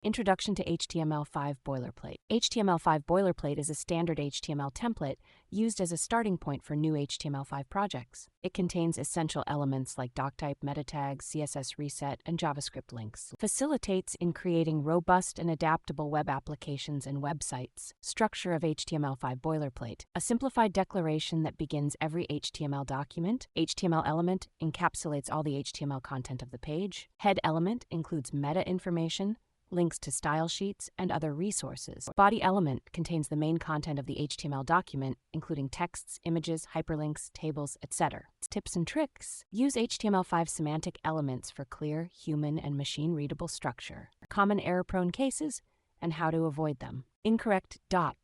Introduction to HTML5 Boilerplate. HTML5 Boilerplate is a standard HTML template used as a starting point for new HTML5 projects. It contains essential elements like doctype, meta tags, CSS reset, and JavaScript links. Facilitates in creating robust and adaptable web applications and websites. Structure of HTML5 Boilerplate. A simplified declaration that begins every HTML document. HTML element encapsulates all the HTML content of the page. Head element includes meta information, links to style sheets, and other resources. Body element contains the main content of the HTML document, including texts, images, hyperlinks, tables, etc. Tips and tricks. Use HTML5 semantic elements for clear, human, and machine-readable structure. Common error-prone cases and how to avoid them. Incorrect dop.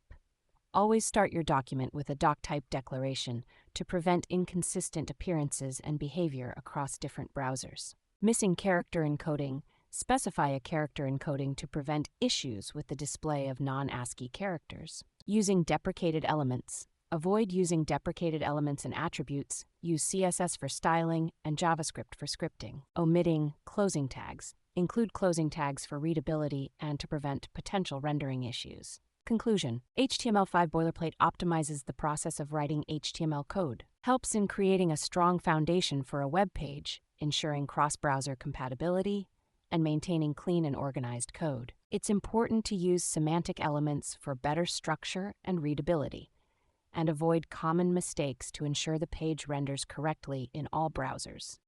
Always start your document with a doctype declaration to prevent inconsistent appearances and behavior across different browsers. Missing character encoding. Specify a character encoding to prevent issues with the display of non-ASCII characters. Using deprecated elements. Avoid using deprecated elements and attributes. Use CSS for styling and JavaScript for scripting. Omitting closing tags. Include closing tags for readability and to prevent potential rendering issues. Conclusion. HTML5 Boilerplate optimizes the process of writing HTML code. Helps in creating a strong foundation for a web page, ensuring cross-browser compatibility, and maintaining clean and organized code. It's important to use semantic elements for better structure and readability, and avoid common mistakes to ensure the page renders correctly in all browsers.